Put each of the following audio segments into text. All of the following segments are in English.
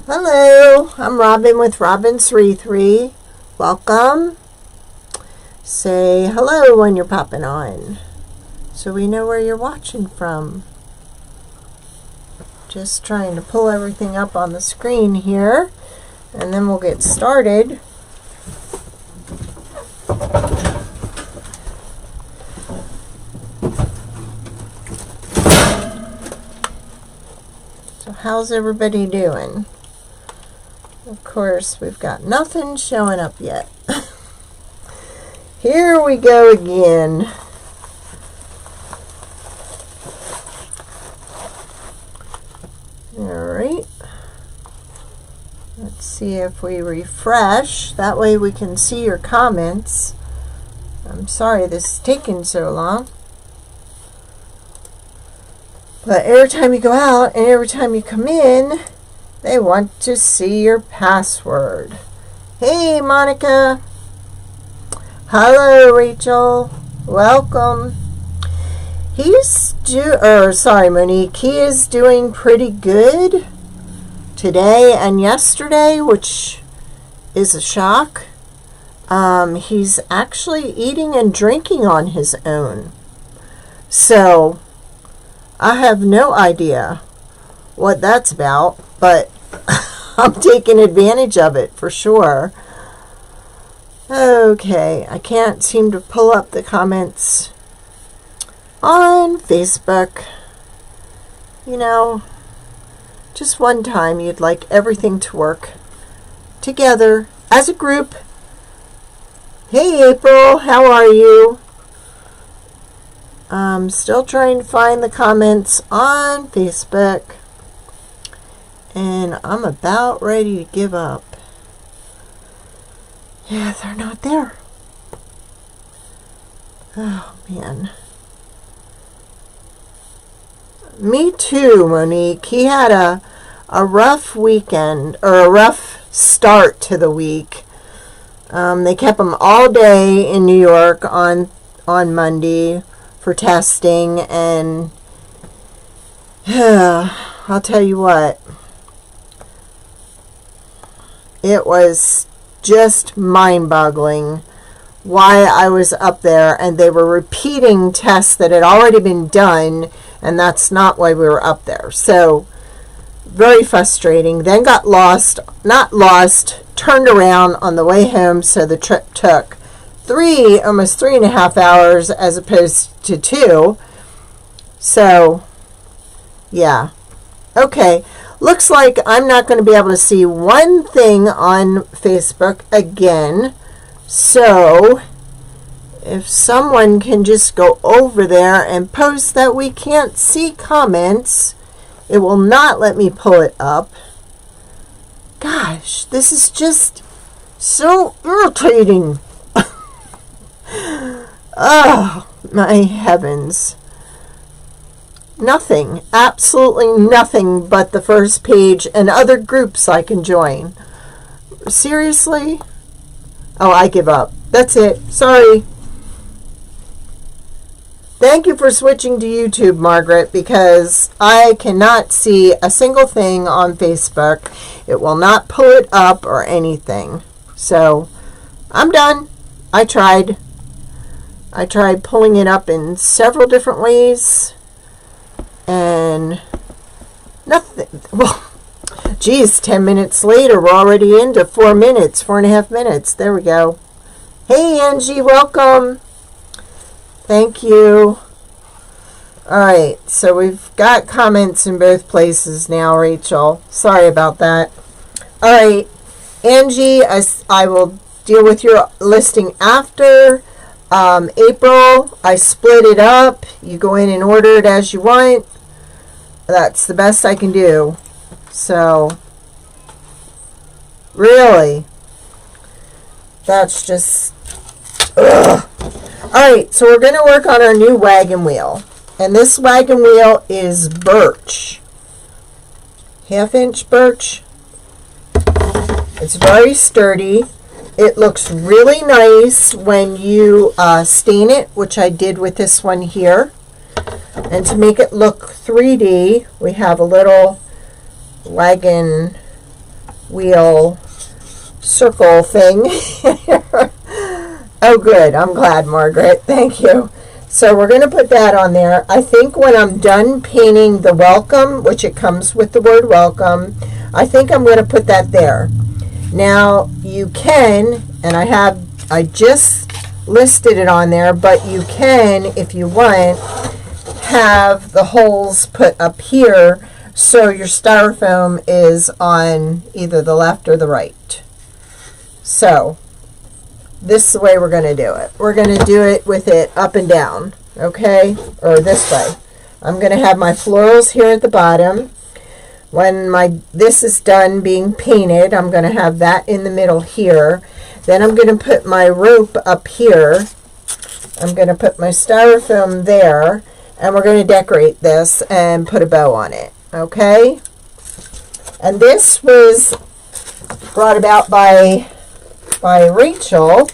Hello, I'm Robin with robinswreathery. Welcome. Say hello when you're popping on so we know where you're watching from. Just trying to pull everything up on the screen here and then we'll get started. So how's everybody doing? Of course, we've got nothing showing up yet. Here we go again. Alright. Let's see if we refresh. That way we can see your comments. I'm sorry this is taking so long. But every time you go out and every time you come in, they want to see your password. Hey, Monica. Hello, Rachel. Welcome. Monique. He is doing pretty good today and yesterday, which is a shock. He's actually eating and drinking on his own. So, I have no idea what that's about, but I'm taking advantage of it for sure. Okay, I can't seem to pull up the comments on Facebook. You know, just one time you'd like everything to work together as a group. Hey April, how are you? I'm still trying to find the comments on Facebook. And I'm about ready to give up. Yeah, they're not there. Oh, man. Me too, Monique. He had a rough weekend, or a rough start to the week. They kept him all day in New York on Monday for testing, and I'll tell you what. It was just mind-boggling why I was up there and they were repeating tests that had already been done, and that's not why we were up there. So, very frustrating. Then got turned around on the way home, so the trip took almost 3.5 hours as opposed to 2. So, yeah. Okay. Looks like I'm not going to be able to see one thing on Facebook again. So, if someone can just go over there and post that we can't see comments, it will not let me pull it up. Gosh, this is just so irritating. Oh, my heavens. Nothing, absolutely nothing but the first page and other groups I can join. Seriously? Oh, I give up. That's it. Sorry. Thank you for switching to YouTube, Margaret, because I cannot see a single thing on Facebook. It will not pull it up or anything. So, I'm done. I tried pulling it up in several different ways. And nothing. Well, geez, 10 minutes later, we're already into 4.5 minutes. There we go. Hey, Angie, welcome. Thank you. All right, so we've got comments in both places now, Rachel. Sorry about that. All right, Angie, I will deal with your listing after. April, I split it up. You go in and order it as you want. That's the best I can do. So, really, that's just, ugh. Alright, so we're going to work on our new wagon wheel. And this wagon wheel is birch. 1/2-inch birch. It's very sturdy. It looks really nice when you stain it, which I did with this one here. And to make it look 3D, we have a little wagon wheel circle thing. Oh, good. I'm glad, Margaret. Thank you. So we're going to put that on there. I think when I'm done painting the welcome, which it comes with the word welcome, I think I'm going to put that there. Now you can, and I just listed it on there, but you can, if you want, have the holes put up here so your styrofoam is on either the left or the right. So this is the way we're going to do it. We're going to do it with it up and down, okay? Or this way. I'm going to have my florals here at the bottom. When this is done being painted, I'm going to have that in the middle here. Then I'm going to put my rope up here. I'm going to put my styrofoam there, and we're going to decorate this and put a bow on it, okay? And this was brought about by Rachel,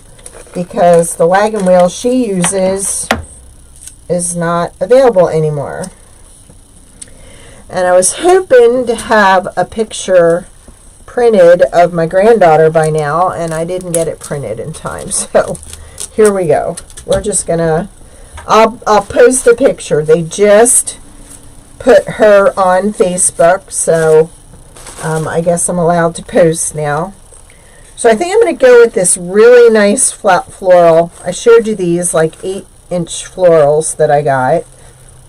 because the wagon wheel she uses is not available anymore. And I was hoping to have a picture printed of my granddaughter by now, and I didn't get it printed in time. So here we go. We're just gonna, I'll post a picture. They just put her on Facebook, so I guess I'm allowed to post now. So I think I'm going to go with this really nice flat floral. I showed you these like 8-inch florals that I got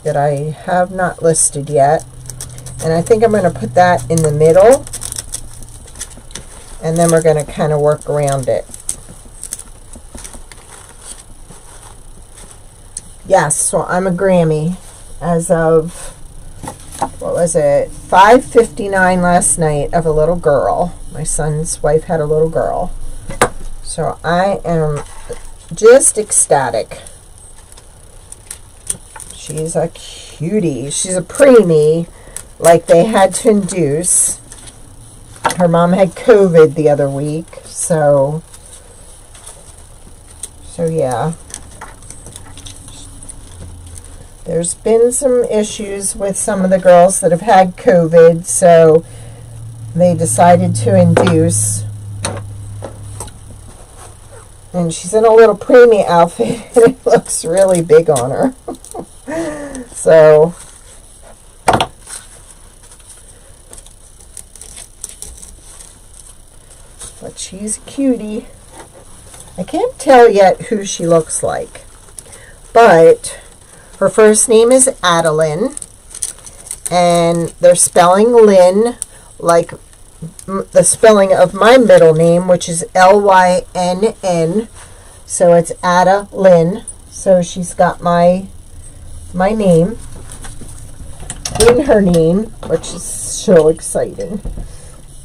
that I have not listed yet. And I think I'm going to put that in the middle. And then we're going to kind of work around it. Yes, so I'm a Grammy as of, what was it, 5:59 last night of a little girl. My son's wife had a little girl. So I am just ecstatic. She's a cutie. She's a preemie, like they had to induce. Her mom had COVID the other week, so yeah. There's been some issues with some of the girls that have had COVID, so they decided to induce. And she's in a little preemie outfit, and it looks really big on her. So, but she's a cutie. I can't tell yet who she looks like, but her first name is Adeline, and they're spelling Lynn like the spelling of my middle name, which is Lynn. So it's Ada Lynn. So she's got my name in her name, which is so exciting.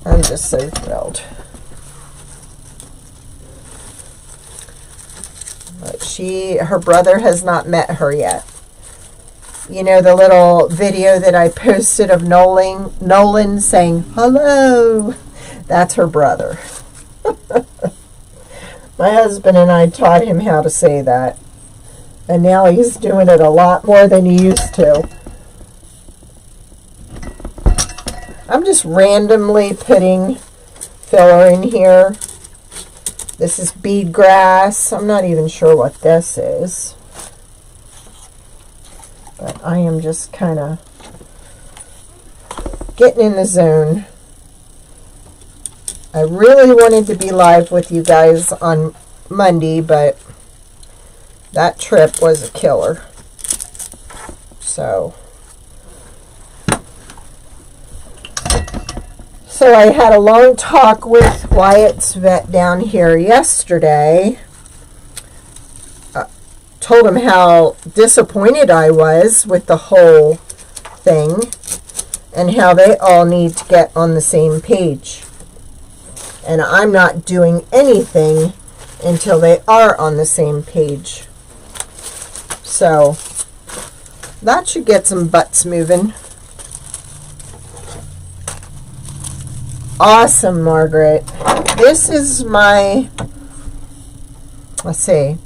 I'm just so thrilled. But her brother has not met her yet. You know the little video that I posted of Nolan saying hello? That's her brother. My husband and I taught him how to say that. And now he's doing it a lot more than he used to. I'm just randomly putting filler in here. This is bead grass. I'm not even sure what this is. But I am just kind of getting in the zone. I really wanted to be live with you guys on Monday, but that trip was a killer. So I had a long talk with Wyatt's vet down here yesterday. Told him how disappointed I was with the whole thing and how they all need to get on the same page. And I'm not doing anything until they are on the same page. So that should get some butts moving. Awesome, Margaret. This is my, let's see.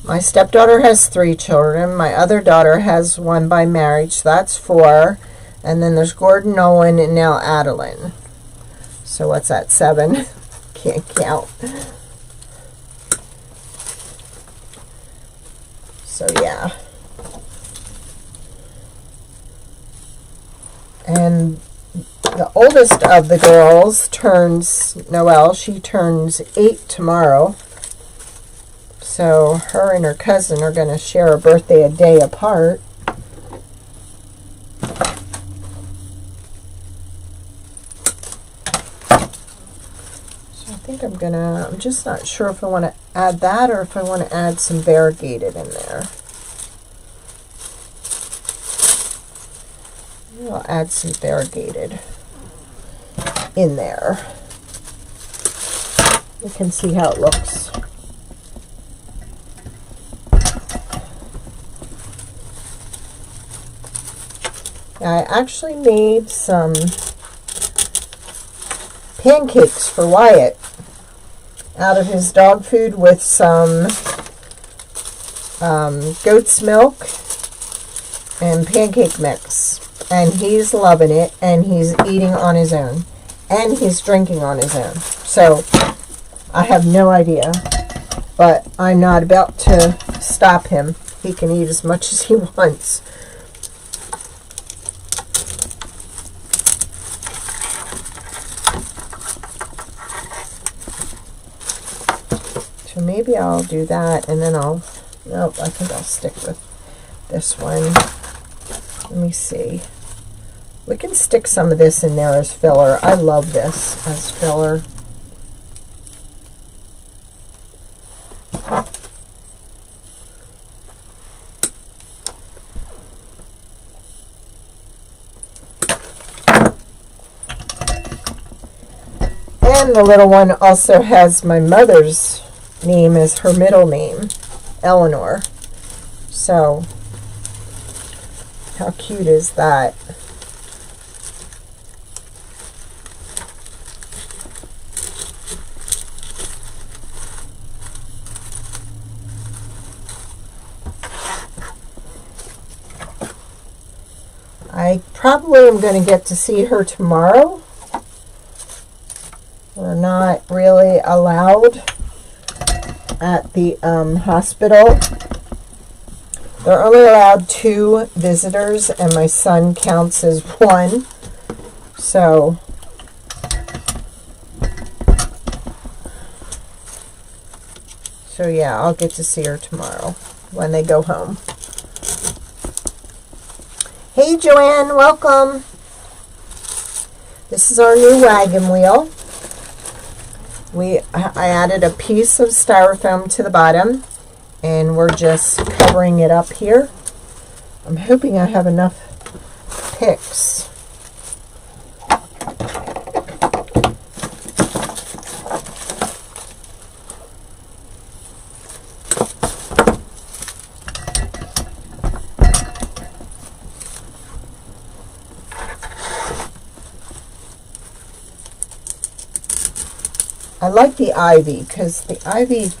My stepdaughter has 3 children. My other daughter has 1 by marriage. So that's 4. And then there's Gordon, Nolan, and now Adeline. So what's that, 7? Can't count. So yeah. And the oldest of the girls turns, Noelle, she turns 8 tomorrow. So her and her cousin are going to share a birthday a day apart. So I think I'm just not sure if I want to add that or if I want to add some variegated in there. I'll add some variegated in there. You can see how it looks. I actually made some pancakes for Wyatt out of his dog food with some goat's milk and pancake mix. And he's loving it, and he's eating on his own, and he's drinking on his own. So I have no idea, but I'm not about to stop him. He can eat as much as he wants. So maybe I'll do that, and then nope, I think I'll stick with this one. Let me see. We can stick some of this in there as filler. I love this as filler. And the little one also has my mother's name as her middle name, Eleanor. So how cute is that? I probably am going to get to see her tomorrow. We're not really allowed at the hospital. They're only allowed 2 visitors, and my son counts as 1. So yeah, I'll get to see her tomorrow when they go home. Hey Joanne, welcome. This is our new wagon wheel. I added a piece of styrofoam to the bottom, and we're just covering it up here. I'm hoping I have enough picks. I like the ivy because the ivy,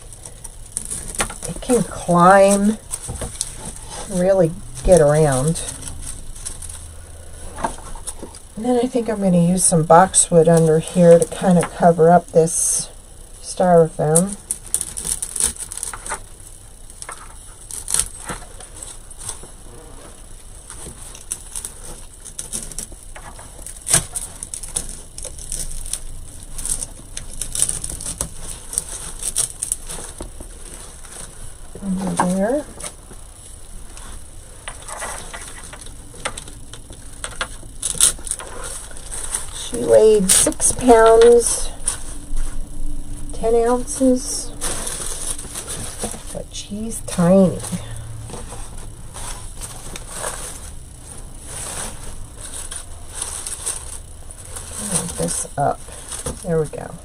it can climb, really get around. And then I think I'm going to use some boxwood under here to kind of cover up this styrofoam. There. She weighed 6 pounds, 10 ounces, but she's tiny. Move this up. There we go.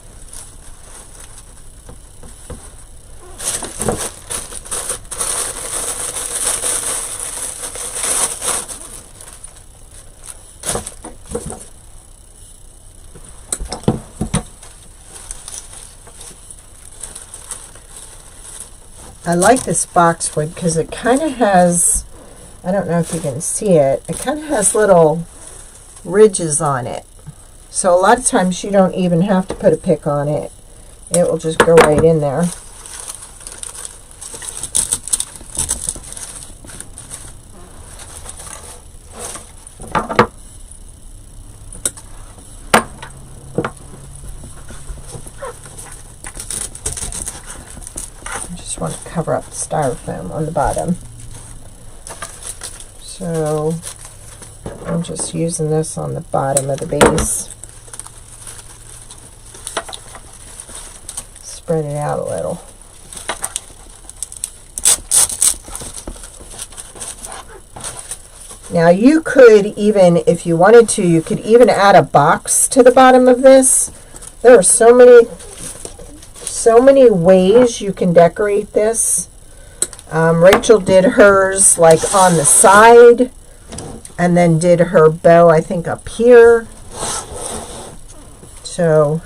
I like this boxwood because it kind of has, I don't know if you can see it, it kind of has little ridges on it. So a lot of times you don't even have to put a pick on it. It will just go right in there. I just want to cover up the styrofoam on the bottom. So I'm just using this on the bottom of the base. Spread it out a little. Now you could even, if you wanted to, you could even add a box to the bottom of this. There are so many ways you can decorate this. Rachel did hers like on the side, and then did her bow, I think, up here. So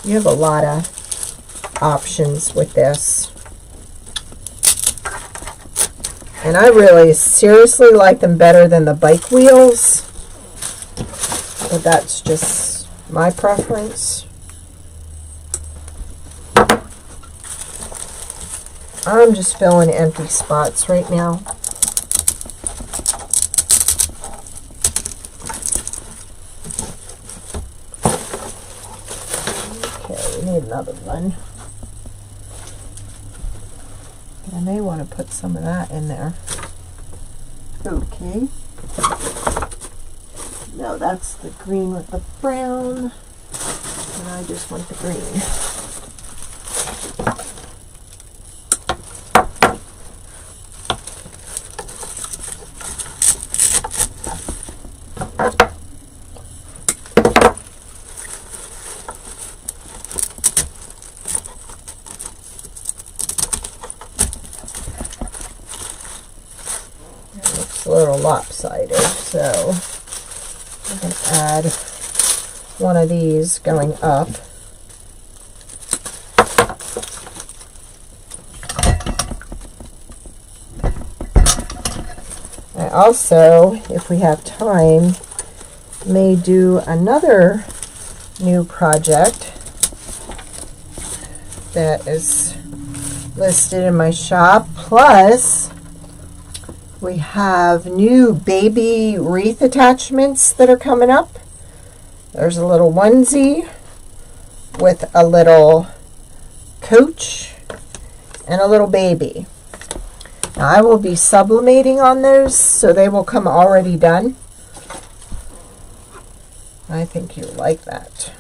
you have a lot of options with this. And I really seriously like them better than the bike wheels, but that's just my preference. I'm just filling empty spots right now. Okay, we need another one. I may want to put some of that in there. Okay. No, that's the green with the brown. And I just want the green. A little lopsided, so I'm going to add one of these going up. I also, if we have time, may do another new project that is listed in my shop, plus we have new baby wreath attachments that are coming up. There's a little onesie with a little coach and a little baby. Now I will be sublimating on those, so they will come already done. I think you'll like that.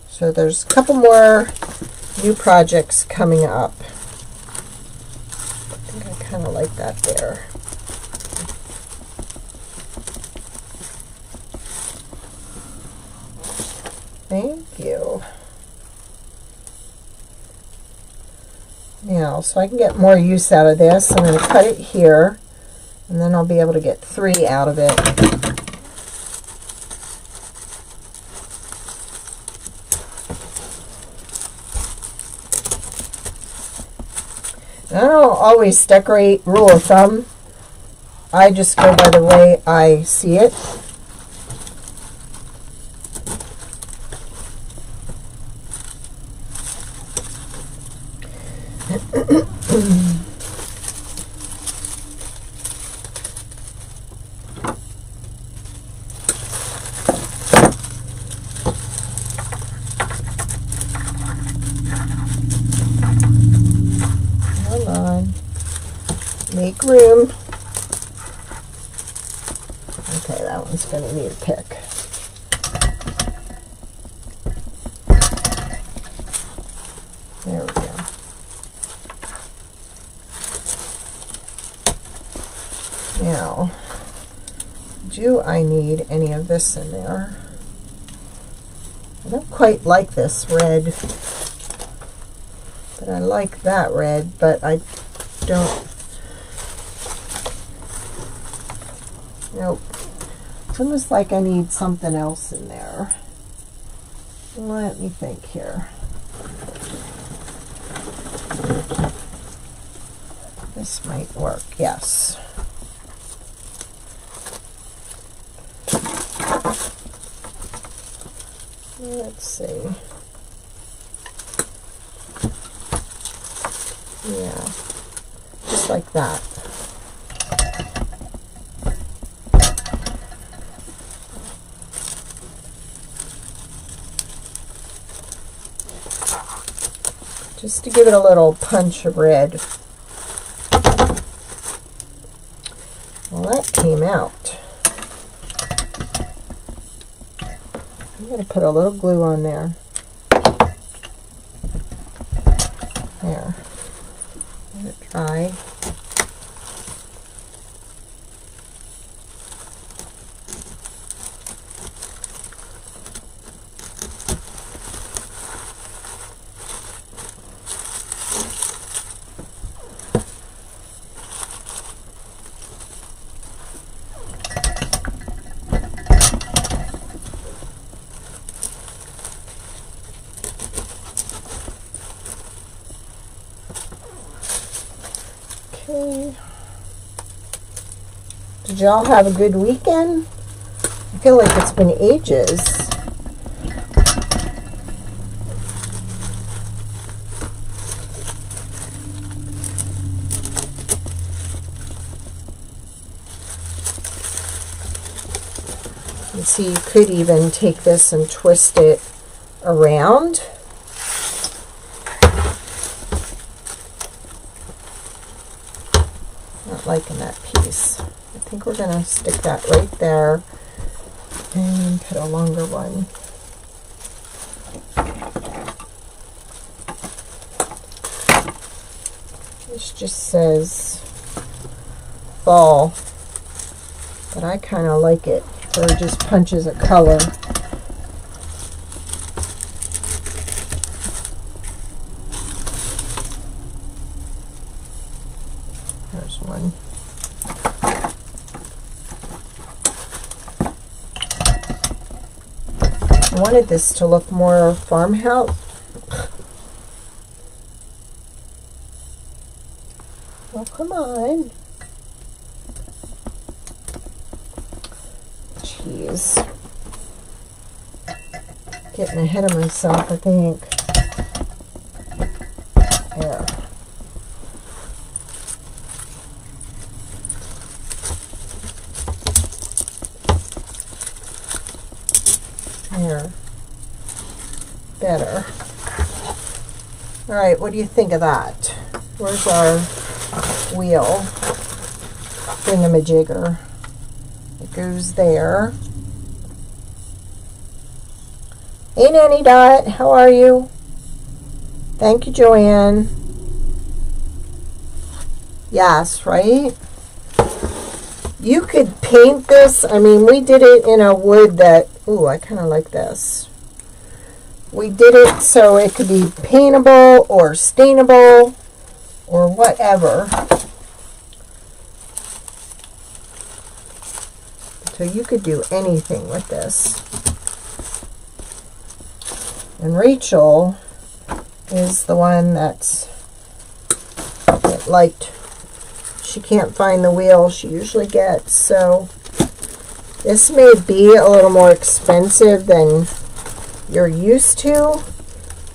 So there's a couple more new projects coming up. I think I kind of like that there. Thank you. Now, so I can get more use out of this, I'm going to cut it here, and then I'll be able to get 3 out of it. I don't always decorate rule of thumb. I just go by the way I see it. Hold on. Make room. Okay, that one's going to need a pick. There we go. Now, do I need any of this in there? I don't quite like this red, but I like that red, but I don't. Nope. It's almost like I need something else in there. Let me think here. This might work, yes. Let's see. Yeah, just like that. Just to give it a little punch of red. Well, that came out. I'm going to put a little glue on there. There. Let it dry. Okay. Did y'all have a good weekend? I feel like it's been ages. You see, you could even take this and twist it around. Not liking that piece. I think we're going to stick that right there and put a longer one. This just says fall, but I kind of like it, or it just punches a color. There's one. I wanted this to look more farmhouse. Oh, come on. Jeez. Getting ahead of myself, I think. There. There. Better. All right, what do you think of that? Where's our wheel thingamajigger? It goes there. Hey, Nanny Dot, how are you? Thank you, Joanne. Yes, right? You could paint this. I mean, we did it in a wood that, ooh, I kind of like this. We did it so it could be paintable or stainable or whatever. So you could do anything with this. And Rachel is the one that liked, she can't find the wheel she usually gets. So this may be a little more expensive than you're used to,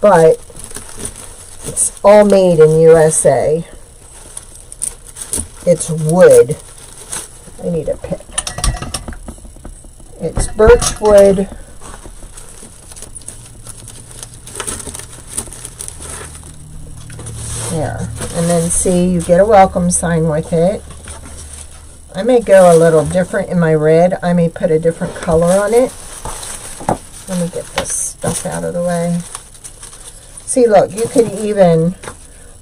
but it's all made in USA. It's wood. I need a pick. It's birch wood. There. And then see, you get a welcome sign with it. I may go a little different in my red. I may put a different color on it. Let me get this stuff out of the way. See, look, you could even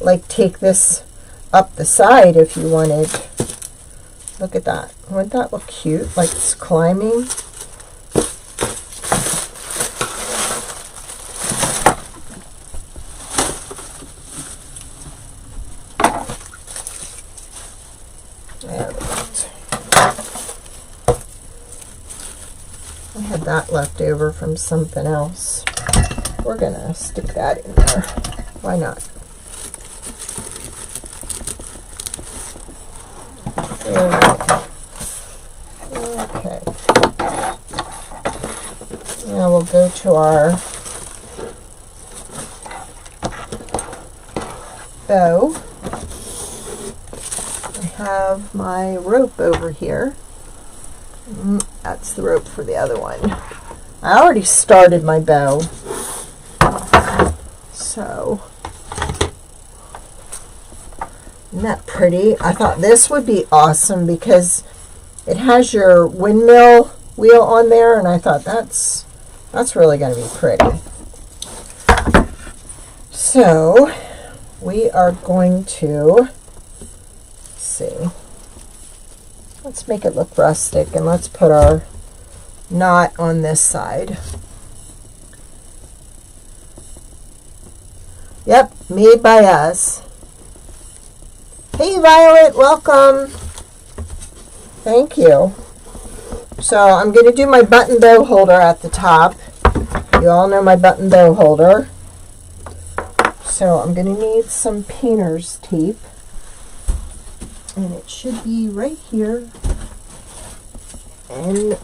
like take this up the side if you wanted. Look at that. Wouldn't that look cute? Like it's climbing. There we go. I had that left over from something else. We're gonna stick that in there. Why not? There we go. Okay. Now we'll go to our bow. I have my rope over here. That's the rope for the other one. I already started my bow. So, isn't that pretty? I thought this would be awesome because it has your windmill wheel on there, and I thought that's really going to be pretty. So, we are going to see. Let's make it look rustic, and let's put our knot on this side. Yep, made by us. Hey Violet, welcome. Thank you. So I'm going to do my button bow holder at the top. You all know my button bow holder. So I'm going to need some painter's tape. And it should be right here. And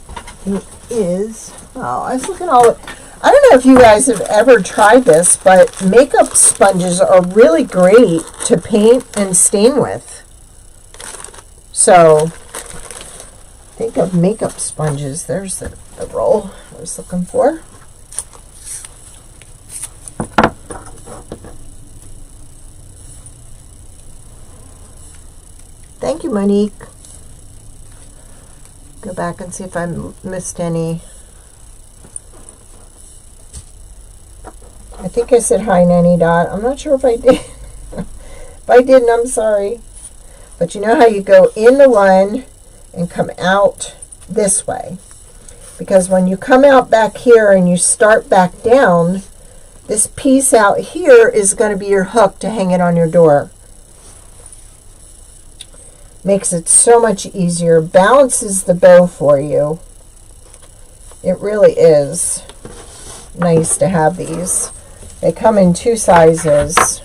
it is, oh, I was looking all, I don't know if you guys have ever tried this, but makeup sponges are really great to paint and stain with. So, think of makeup sponges. There's the roll I was looking for. Thank you, Monique. Go back and see if I missed any. I think I said hi, Nanny Dot. I'm not sure if I did. If I didn't, I'm sorry. But you know how you go in the one and come out this way? Because when you come out back here and you start back down, this piece out here is going to be your hook to hang it on your door. Makes it so much easier. Balances the bow for you. It really is nice to have these. They come in 2 sizes.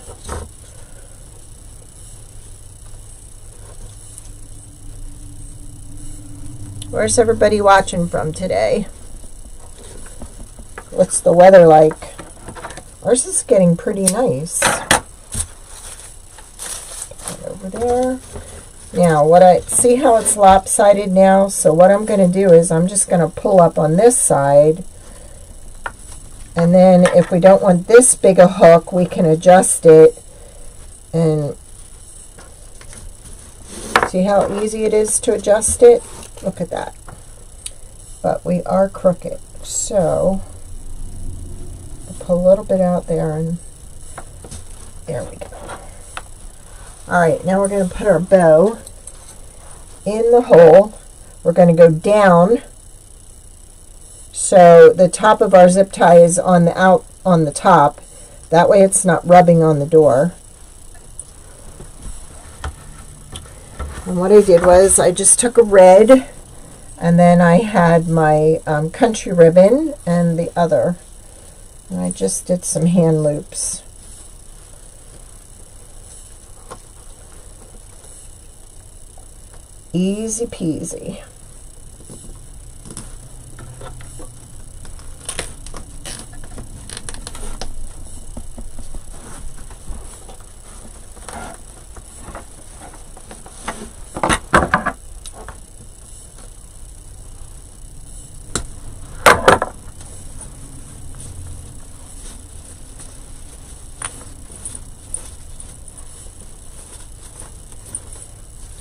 Where's everybody watching from today? What's the weather like? Ours is getting pretty nice. Put that over there. Now, see how it's lopsided now? So what I'm going to do is I'm just going to pull up on this side. And then if we don't want this big a hook, we can adjust it. And see how easy it is to adjust it? Look at that. But we are crooked. So I'll pull a little bit out there, and there we go. Alright, now we're going to put our bow in the hole. We're going to go down so the top of our zip tie is on the top. That way it's not rubbing on the door. And what I did was I just took a red, and then I had my country ribbon and the other, and I just did some hand loops. Easy peasy.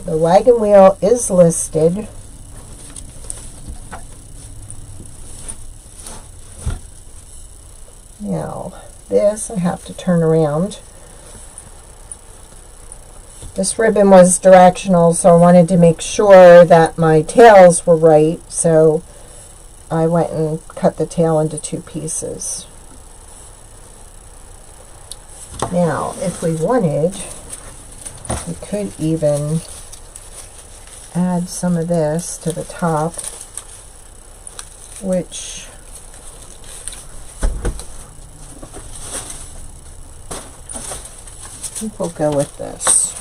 The wagon wheel is listed. Now, this I have to turn around. This ribbon was directional, so I wanted to make sure that my tails were right, so I went and cut the tail into 2 pieces. Now, if we wanted, we could even add some of this to the top, which I think we'll go with this,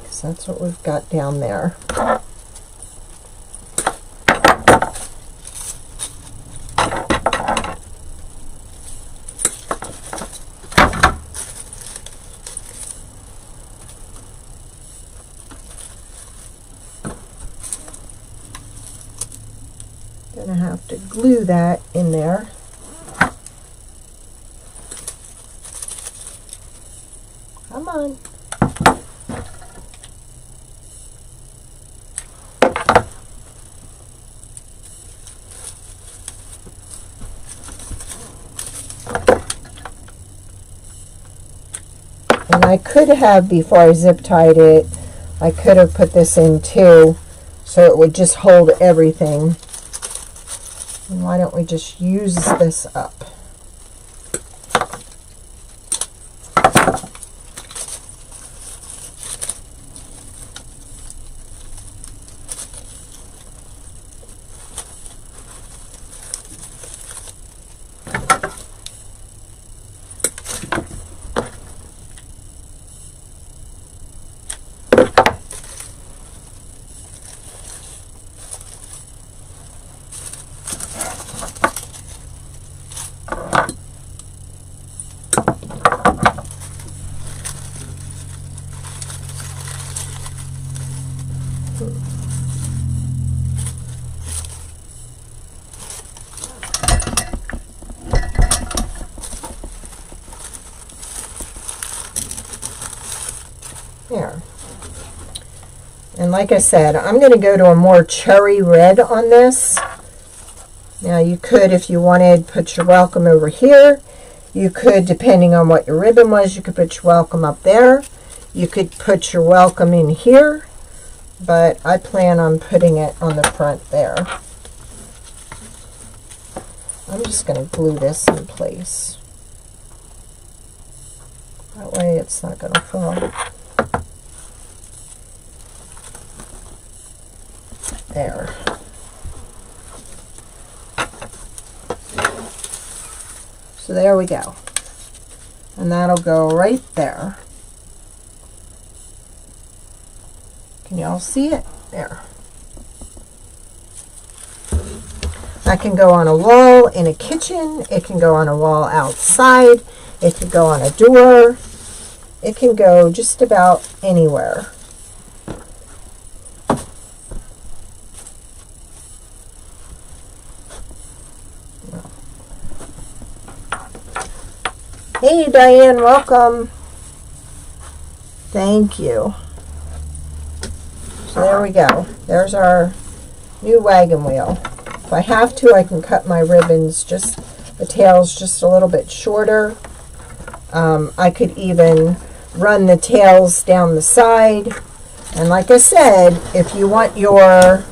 because that's what we've got down there. Gonna have to glue that in there. Come on. And I could have, before I zip tied it, I could have put this in too, so it would just hold everything. And why don't we just use this up? There. And like I said, I'm going to go to a more cherry red on this. Now you could, if you wanted, put your welcome over here. You could, depending on what your ribbon was, you could put your welcome up there. You could put your welcome in here, but I plan on putting it on the front there. I'm just going to glue this in place. That way it's not going to fall. There. So there we go. And that'll go right there. Can you all see it? There. That can go on a wall in a kitchen. It can go on a wall outside. It could go on a door. It can go just about anywhere. Hey Diane, welcome. Thank you. So there we go. There's our new wagon wheel. If I have to, I can cut my ribbons, just the tails just a little bit shorter. I could even run the tails down the side. And like I said, if you want your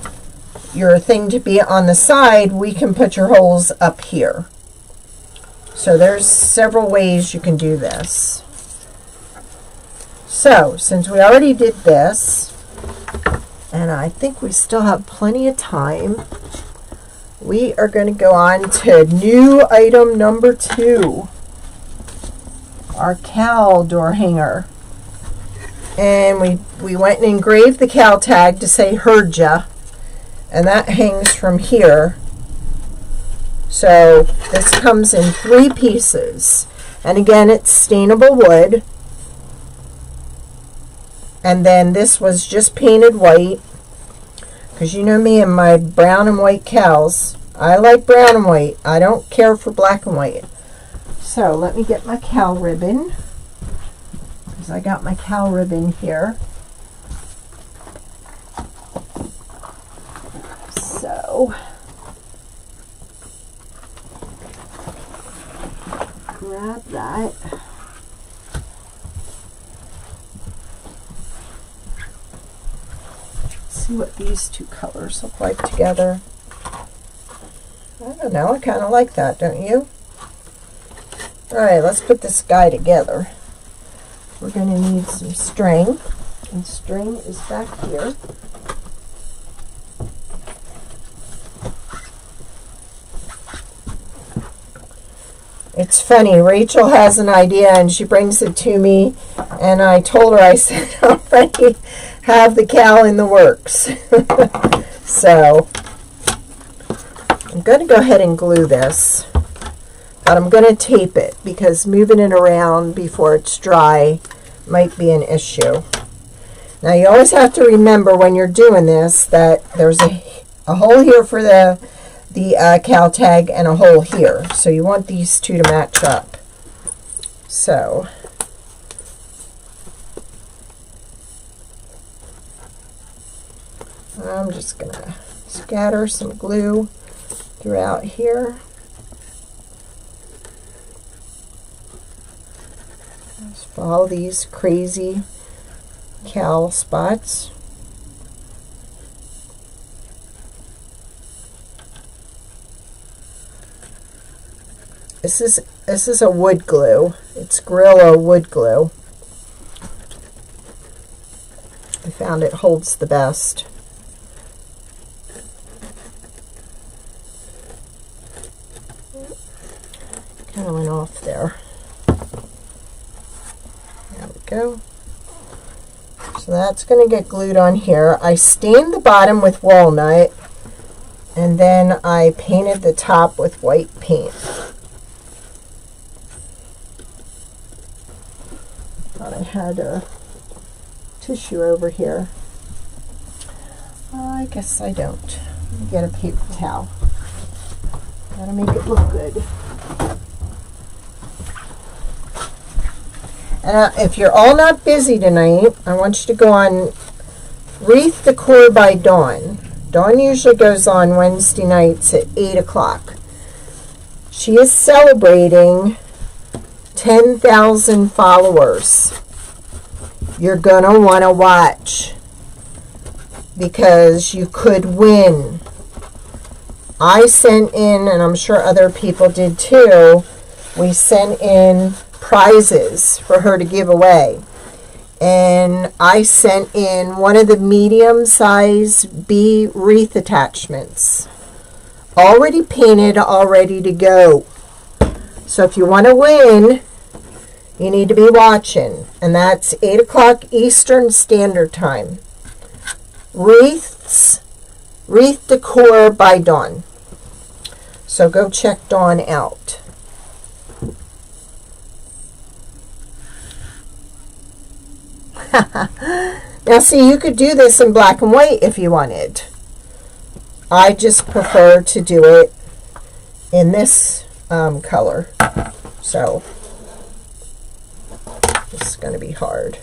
thing to be on the side, we can put your holes up here. So there's several ways you can do this. So since we already did this, and I think we still have plenty of time, we are going to go on to new item number 2, our cow door hanger. And we went and engraved the cow tag to say heard ya, and that hangs from here. So this comes in 3 pieces, and again it's stainable wood, and then this was just painted white, because you know me and my brown and white cows. I like brown and white. I don't care for black and white. So let me get my cow ribbon, because I got my cow ribbon here. So grab that. Let's see what these 2 colors look like together. I don't know, I kind of like that, don't you? Alright, let's put this guy together. We're going to need some string, and string is back here. It's funny, Rachel has an idea and she brings it to me, and I told her, I said, I already have the cow in the works. So I'm going to go ahead and glue this, but I'm going to tape it because moving it around before it's dry might be an issue. Now you always have to remember when you're doing this that there's a hole here for the the cow tag and a hole here. So you want these two to match up. So I'm just going to scatter some glue throughout here. Just follow these crazy cow spots. This is a wood glue. It's Gorilla wood glue. I found it holds the best. Kind of went off there. There we go. So that's going to get glued on here. I stained the bottom with walnut, and then I painted the top with white paint. Thought I had a tissue over here. I guess I don't. Let me get a paper towel. Gotta make it look good. And if you're all not busy tonight, I want you to go on Wreath Decor by Dawn. Dawn usually goes on Wednesday nights at 8 o'clock. She is celebrating 10,000 followers. You're going to want to watch because you could win. I sent in, and I'm sure other people did too, we sent in prizes for her to give away. And I sent in one of the medium-size bee wreath attachments. Already painted, all ready to go. So if you want to win, you need to be watching. And that's 8 o'clock Eastern Standard Time. Wreath Decor by Dawn. So go check Dawn out. Now see, you could do this in black and white if you wanted. I just prefer to do it in this color. So it's going to be hard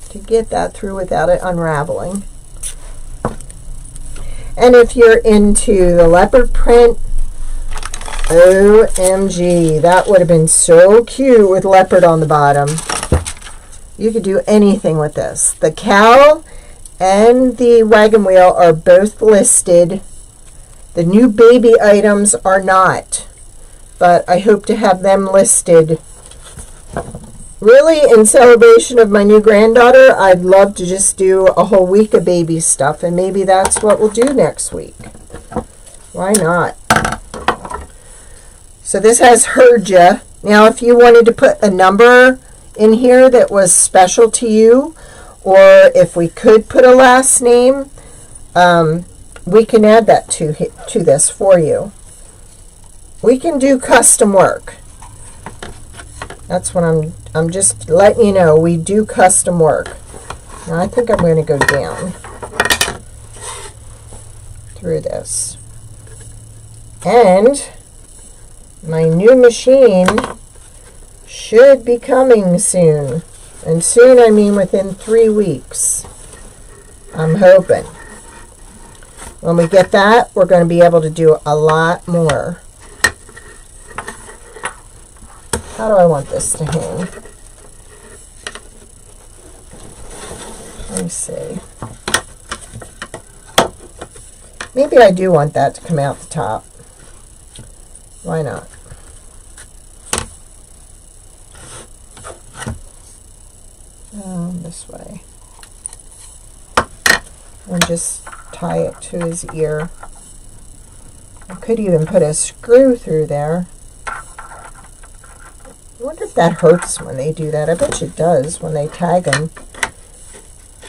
to get that through without it unraveling. And if you're into the leopard print, OMG, that would have been so cute with leopard on the bottom. You could do anything with this. The cow and the wagon wheel are both listed. The new baby items are not, but I hope to have them listed. Really, in celebration of my new granddaughter, I'd love to just do a whole week of baby stuff, and maybe that's what we'll do next week. Why not? So this has heard ya. Now, if you wanted to put a number in here that was special to you, or if we could put a last name, we can add that to this for you. We can do custom work. That's what I'm just letting you know. We do custom work. Now I think I'm going to go down through this. And my new machine should be coming soon. And soon, I mean within 3 weeks. I'm hoping. When we get that, we're going to be able to do a lot more. How do I want this to hang? Let me see. Maybe I do want that to come out the top. Why not? This way. And just tie it to his ear. I could even put a screw through there. I wonder if that hurts when they do that. I bet you it does when they tag them.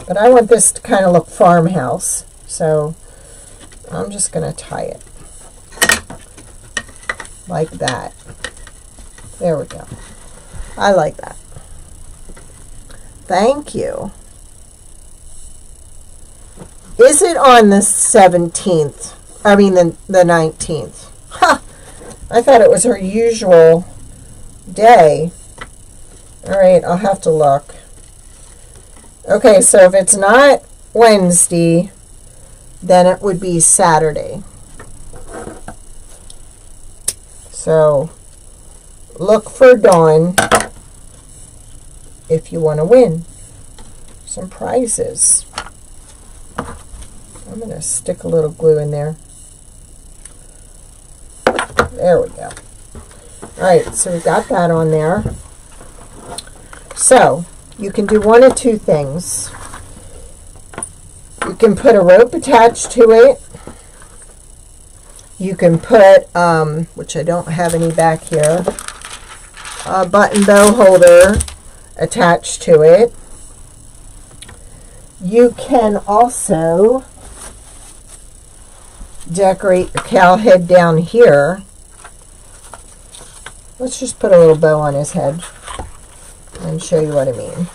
But I want this to kind of look farmhouse, so I'm just going to tie it like that. There we go. I like that. Thank you. Is it on the 17th? I mean the 19th. Ha! I thought it was her usual day. All right, I'll have to look. Okay, so if it's not Wednesday, then it would be Saturday. So look for Dawn if you want to win some prizes. I'm going to stick a little glue in there. There we go. All right, so we got that on there. So you can do one of two things. You can put a rope attached to it. You can put, which I don't have any back here, a button bow holder attached to it. You can also decorate your cow head down here. Let's just put a little bow on his head and show you what I mean.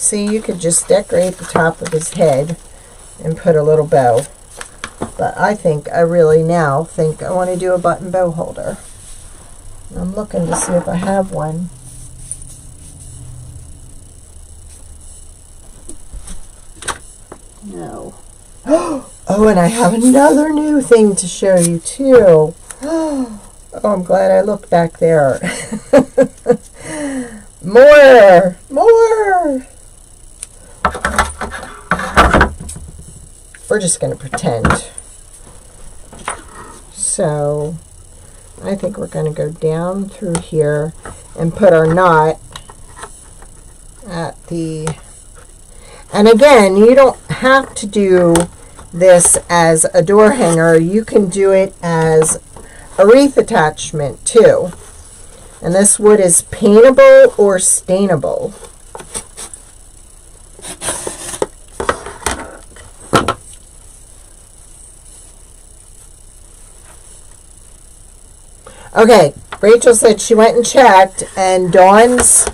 See, you could just decorate the top of his head and put a little bow. But I really now think I want to do a button bow holder. I'm looking to see if I have one. No. Oh, and I have another new thing to show you too. Oh, I'm glad I looked back there. More! We're just going to pretend. So I think we're going to go down through here and put our knot at the, and again, you don't have to do this as a door hanger. You can do it as a wreath attachment too. And this wood is paintable or stainable. Okay, Rachel said she went and checked, and Dawn's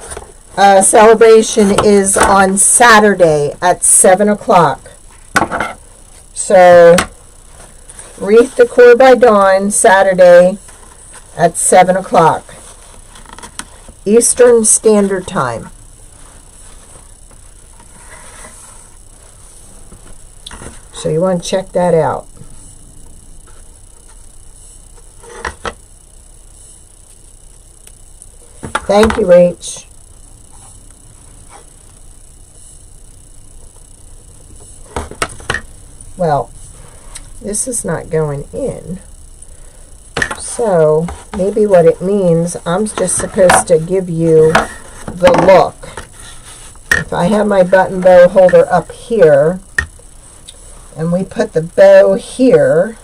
celebration is on Saturday at 7 o'clock. So, Wreath Decor by Dawn, Saturday at 7 o'clock. Eastern Standard Time. So you want to check that out. Thank you, Rach. Well, this is not going in. So maybe what it means, I'm just supposed to give you the look. If I have my button bow holder up here, and we put the bow here,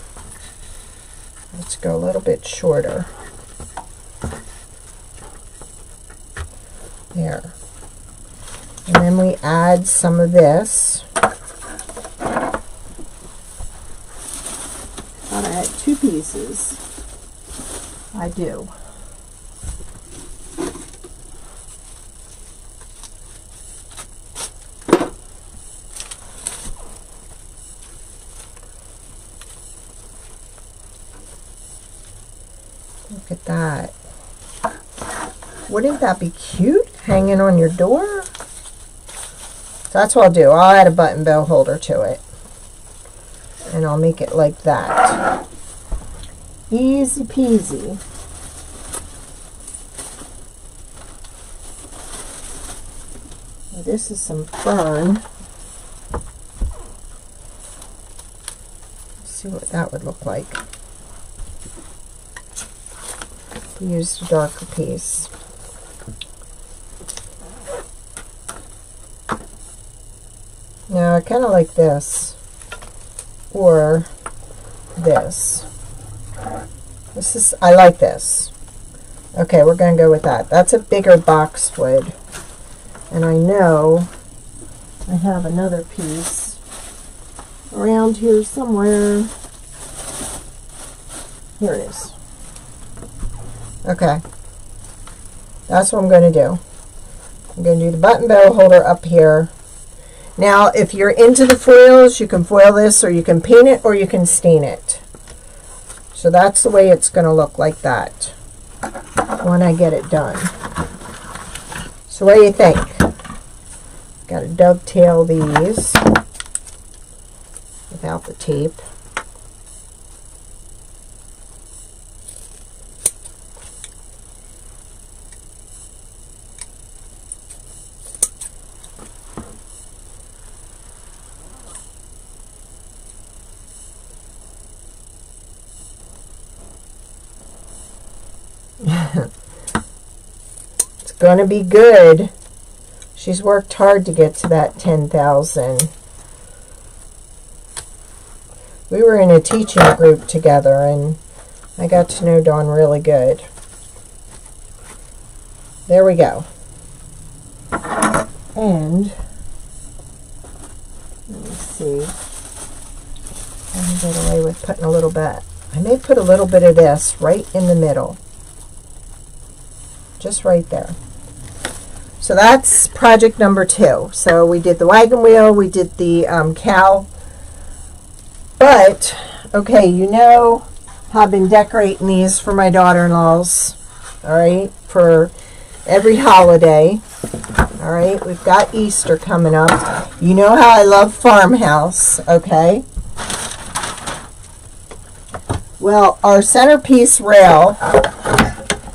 let's go a little bit shorter. There. And then we add some of this. Thought I had two pieces. I do. Look at that. Wouldn't that be cute? Hanging on your door? So that's what I'll do. I'll add a button bow holder to it. And I'll make it like that. Easy peasy. Now this is some fern. Let's see what that would look like. We used a darker piece. Now I kind of like this or this. This is, I like this. Okay, we're going to go with that. That's a bigger boxwood. And I know I have another piece around here somewhere. Here it is. Okay. That's what I'm going to do. I'm going to do the button bow holder up here. Now, if you're into the foils, you can foil this, or you can paint it, or you can stain it. So that's the way it's going to look, like that, when I get it done. So what do you think? Got to dovetail these without the tape. It's going to be good. She's worked hard to get to that 10,000. We were in a teaching group together, and I got to know Dawn really good. There we go. And let me see. I can get away with putting a little bit. I may put a little bit of this right in the middle. Just right there. So that's project number 2. So we did the wagon wheel, we did the cow. But, okay, you know how I've been decorating these for my daughter-in-laws, all right, for every holiday. All right, we've got Easter coming up. You know how I love farmhouse, okay? Well, our centerpiece rail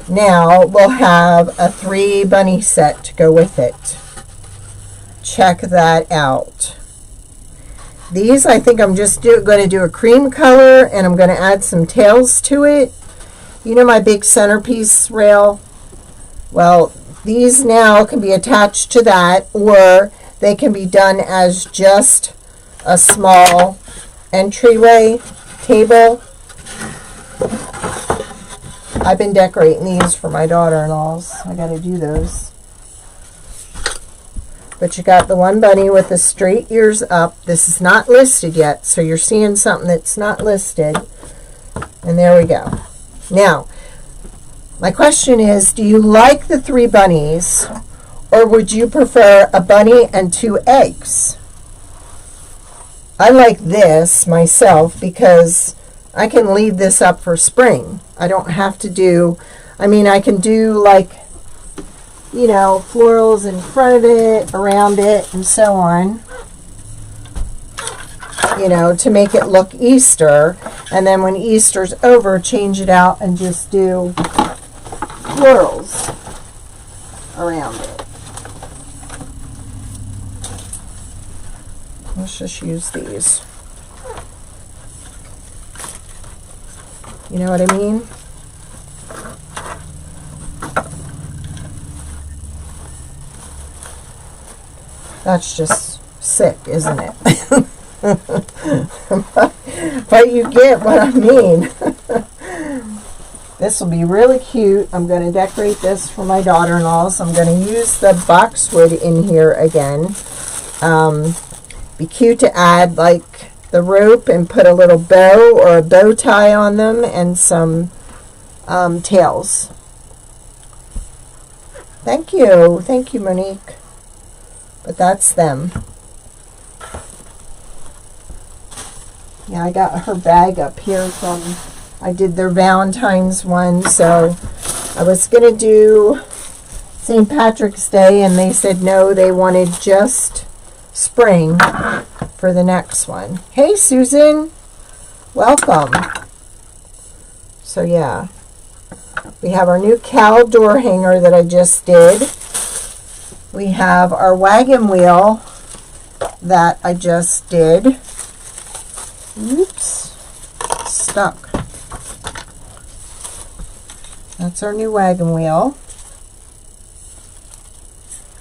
now will have a 3 bunny set to go with it. Check that out. These, I think I'm just going to do a cream color, and I'm going to add some tails to it. You know my big centerpiece rail? Well, these now can be attached to that, or they can be done as just a small entryway table. I've been decorating these for my daughter-in-laws. I got to do those. But you got the one bunny with the straight ears up. This is not listed yet, so you're seeing something that's not listed. And there we go. Now, my question is, do you like the 3 bunnies, or would you prefer a bunny and 2 eggs? I like this myself because I can leave this up for spring. I don't have to do, I mean, I can do like, you know, florals in front of it, around it, and so on, you know, to make it look Easter. And then when Easter's over, change it out and just do florals around it. Let's just use these. You know what I mean? That's just sick, isn't it? But you get what I mean. This will be really cute. I'm going to decorate this for my daughter-in-laws. I'm going to use the boxwood in here again. Be cute to add like the rope and put a little bow or a bow tie on them and some tails. Thank you, Monique. But that's them. Yeah, I got her bag up here from, I did their Valentine's one, so I was going to do St. Patrick's Day, and they said no, they wanted just spring for the next one. Hey, Susan. Welcome. So, yeah. We have our new cow door hanger that I just did. We have our wagon wheel that I just did. Oops, stuck. That's our new wagon wheel.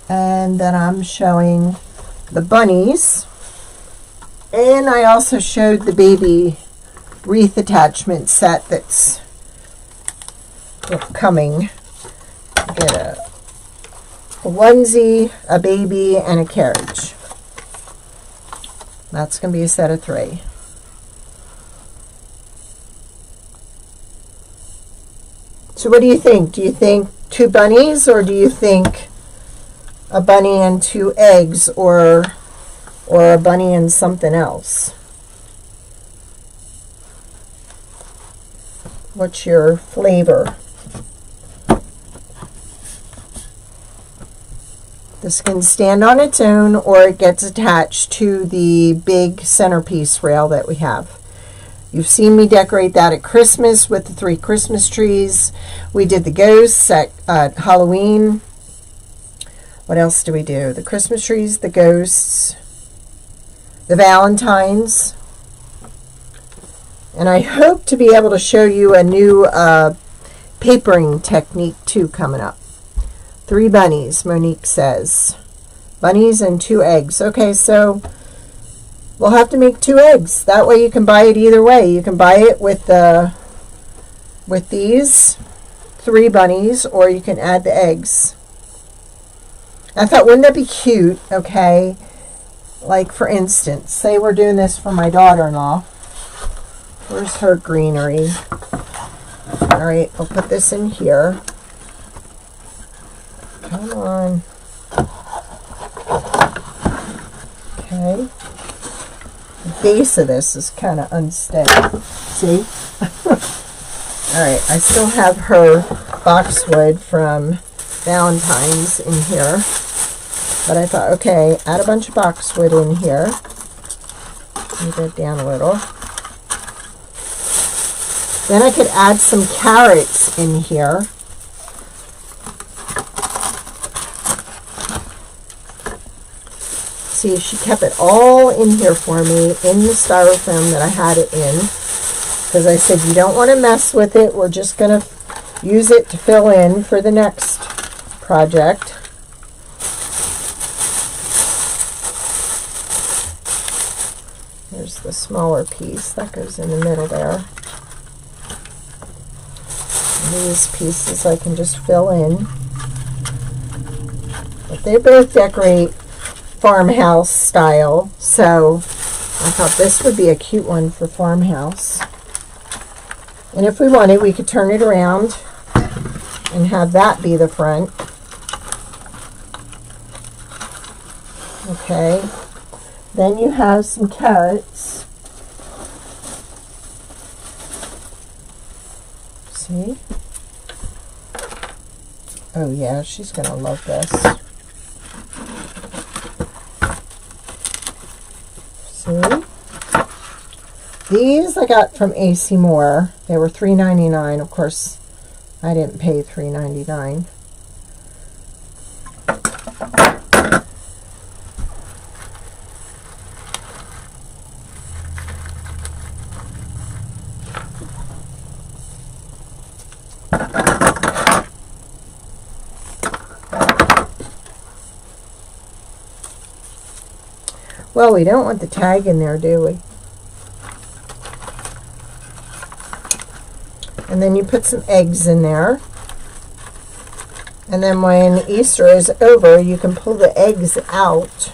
And then I'm showing the bunnies. And I also showed the baby wreath attachment set that's coming. Get a onesie, a baby, and a carriage. That's going to be a set of 3. So what do you think? Do you think 2 bunnies, or do you think a bunny and 2 eggs, or a bunny and something else? What's your flavor? This can stand on its own, or it gets attached to the big centerpiece rail that we have. You've seen me decorate that at Christmas with the 3 Christmas trees. We did the ghosts at Halloween. What else do we do? The Christmas trees, the ghosts, the Valentines. And I hope to be able to show you a new papering technique too coming up. 3 bunnies, Monique says. Bunnies and 2 eggs. Okay, so we'll have to make 2 eggs. That way you can buy it either way. You can buy it with these 3 bunnies, or you can add the eggs. I thought, wouldn't that be cute? Okay, like for instance, say we're doing this for my daughter-in-law. Where's her greenery? All right, I'll put this in here. Come on. Okay. The base of this is kind of unsteady. See? Alright, I still have her boxwood from Valentine's in here. But I thought, okay, add a bunch of boxwood in here. Move that down a little. Then I could add some carrots in here. See, she kept it all in here for me in the styrofoam that I had it in, because I said you don't want to mess with it. We're just going to use it to fill in for the next project. Here's the smaller piece that goes in the middle there. These pieces I can just fill in. But they both decorate farmhouse style, so I thought this would be a cute one for farmhouse. And if we wanted, we could turn it around and have that be the front. Okay, then you have some carrots. See? Oh yeah, she's gonna love this. See? These I got from AC Moore. They were $3.99. Of course, I didn't pay $3.99. Well, we don't want the tag in there, do we? And then you put some eggs in there. And then when Easter is over, you can pull the eggs out.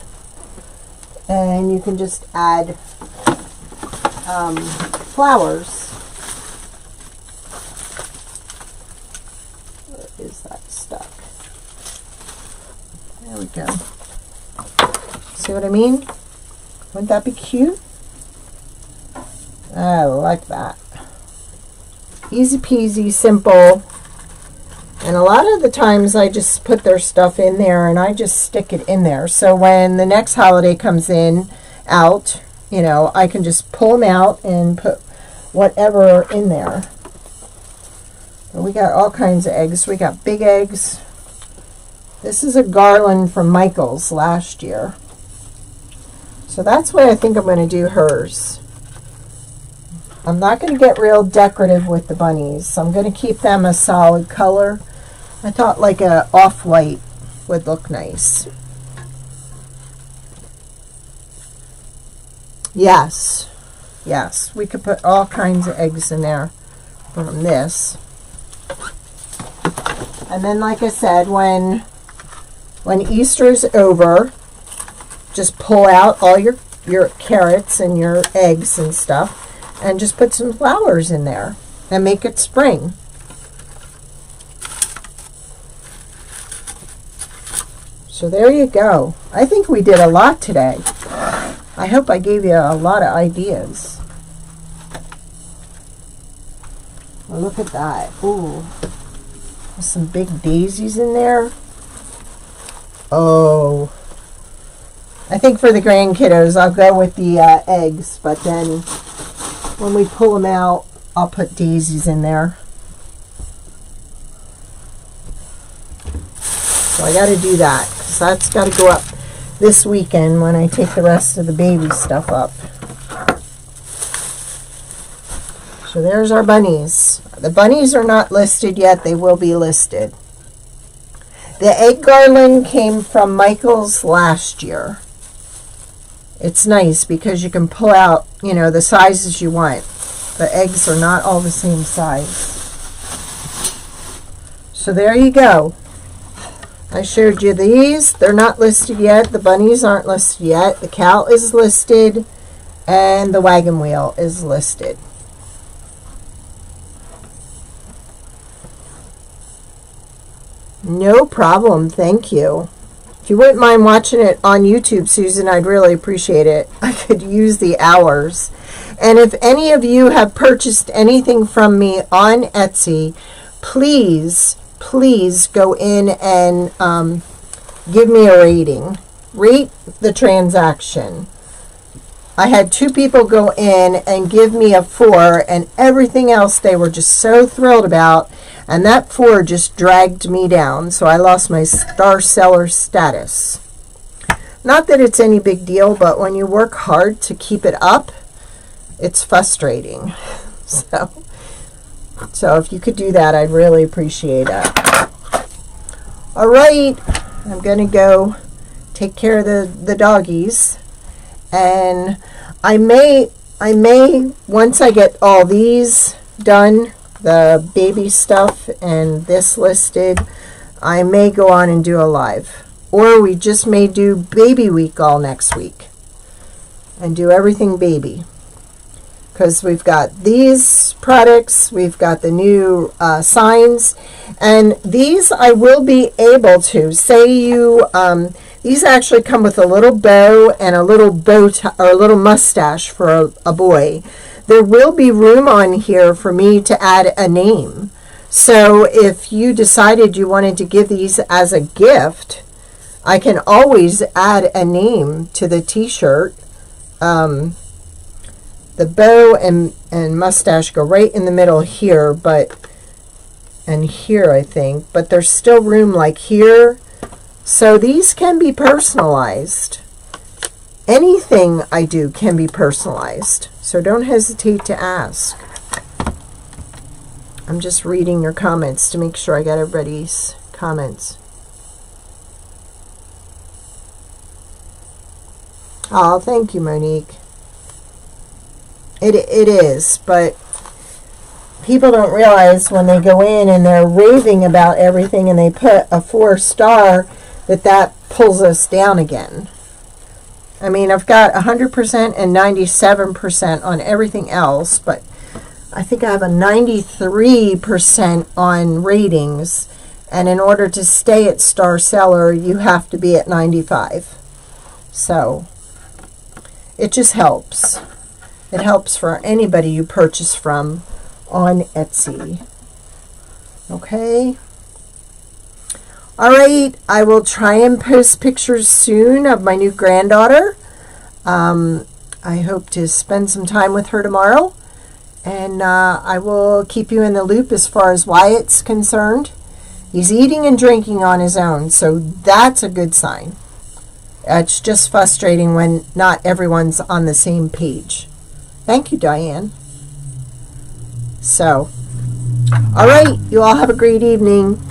And you can just add flowers. Where is that stuck? There we go. See what I mean? Wouldn't that be cute? I like that. Easy peasy, simple. And a lot of the times I just put their stuff in there and I just stick it in there. So when the next holiday comes out, you know, I can just pull them out and put whatever in there. But we got all kinds of eggs. We got big eggs. This is a garland from Michael's last year. So that's what I think I'm going to do hers. I'm not going to get real decorative with the bunnies. So I'm going to keep them a solid color. I thought like a off-white would look nice. Yes. Yes. We could put all kinds of eggs in there from this. And then, like I said, when Easter's over, just pull out all your carrots and your eggs and stuff and just put some flowers in there and make it spring. So there you go. I think we did a lot today. I hope I gave you a lot of ideas. Well, look at that. Ooh. There's some big daisies in there. Oh. I think for the grandkiddos, I'll go with the eggs, but then when we pull them out, I'll put daisies in there. So I got to do that, because that's got to go up this weekend when I take the rest of the baby stuff up. So there's our bunnies. The bunnies are not listed yet. They will be listed. The egg garland came from Michael's last year. It's nice because you can pull out, you know, the sizes you want. The eggs are not all the same size. So there you go. I showed you these. They're not listed yet. The bunnies aren't listed yet. The cow is listed. And the wagon wheel is listed. No problem. Thank you. If you wouldn't mind watching it on YouTube, Susan, I'd really appreciate it. I could use the hours. And if any of you have purchased anything from me on Etsy, please go in and give me a rating. Rate the transaction. I had 2 people go in and give me a 4, and everything else they were just so thrilled about, and that 4 just dragged me down, so I lost my star seller status. Not that it's any big deal, but when you work hard to keep it up, it's frustrating. So if you could do that, I'd really appreciate it. All right, I'm going to go take care of the doggies. And I may, once I get all these done, the baby stuff and this listed, I may go on and do a live. Or we just may do baby week all next week and do everything baby. Because we've got these products, we've got the new signs, and these I will be able to, say you, these actually come with a little bow and a little bow tie, or a little mustache for a boy. There will be room on here for me to add a name. So if you decided you wanted to give these as a gift, I can always add a name to the t-shirt. The bow and mustache go right in the middle here, and here I think, but there's still room like here. So these can be personalized. Anything I do can be personalized. So don't hesitate to ask. I'm just reading your comments to make sure I got everybody's comments. Oh, thank you, Monique. It is, but people don't realize when they go in and they're raving about everything and they put a 4-star that pulls us down again. I mean, I've got 100% and 97% on everything else, but I think I have a 93% on ratings, and in order to stay at star seller, you have to be at 95. So it just helps. It helps for anybody you purchase from on Etsy. Okay? All right, I will try and post pictures soon of my new granddaughter. I hope to spend some time with her tomorrow. And I will keep you in the loop as far as Wyatt's concerned. He's eating and drinking on his own, so that's a good sign. It's just frustrating when not everyone's on the same page. Thank you, Diane. So, all right, you all have a great evening.